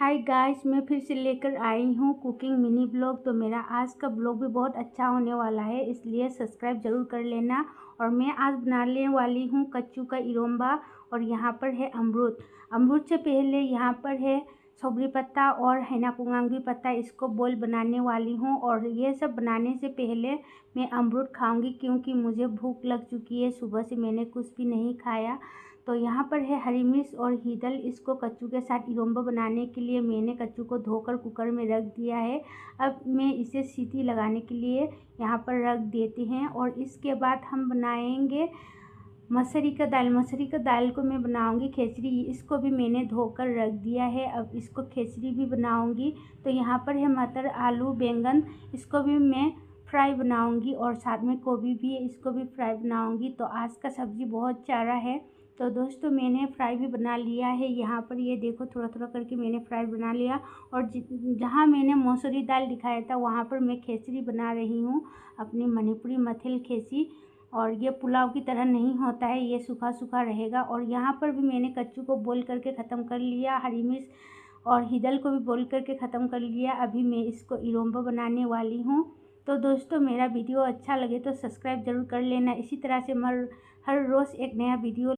Hi guys, मैं फिर से लेकर आई हूँ कुकिंग मिनी ब्लॉग। तो मेरा आज का ब्लॉग भी बहुत अच्छा होने वाला है, इसलिए सब्सक्राइब ज़रूर कर लेना। और मैं आज बनाने वाली हूँ कच्चू का इरोम्बा। और यहाँ पर है अमरूद। अमरूद से पहले यहाँ पर है सौंगरी पत्ता और हेनाकुंगांगी पत्ता, इसको बोल बनाने वाली हूँ। और ये सब बनाने से पहले मैं अमरूद खाऊंगी क्योंकि मुझे भूख लग चुकी है, सुबह से मैंने कुछ भी नहीं खाया। तो यहाँ पर है हरी मिर्च और हीदल, इसको कच्चू के साथ इरोम्बा बनाने के लिए मैंने कच्चू को धोकर कुकर में रख दिया है। अब मैं इसे सीटी लगाने के लिए यहाँ पर रख देते हैं। और इसके बाद हम बनाएंगे मसूरी का दाल। मसूरी का दाल को मैं बनाऊंगी खिचड़ी, इसको भी मैंने धोकर रख दिया है। अब इसको खिचड़ी भी बनाऊंगी। तो यहाँ पर है मटर, आलू, बैंगन, इसको भी मैं फ्राई बनाऊंगी। और साथ में गोभी भी है, इसको भी फ्राई बनाऊंगी। तो आज का सब्ज़ी बहुत सारा है। तो दोस्तों मैंने फ्राई भी बना लिया है। यहाँ पर ये देखो, थोड़ा थोड़ा करके मैंने फ्राई बना लिया। और जहाँ मैंने मसूरी दाल दिखाया था वहाँ पर मैं खिचड़ी बना रही हूँ, अपनी मणिपुरी मथिल खिचड़ी। और ये पुलाव की तरह नहीं होता है, ये सूखा सूखा रहेगा। और यहाँ पर भी मैंने कच्चू को बॉईल करके ख़त्म कर लिया, हरी मिर्च और हिदल को भी बॉईल करके ख़त्म कर लिया। अभी मैं इसको इरोम्बा बनाने वाली हूँ। तो दोस्तों मेरा वीडियो अच्छा लगे तो सब्सक्राइब ज़रूर कर लेना। इसी तरह से हर रोज़ एक नया वीडियो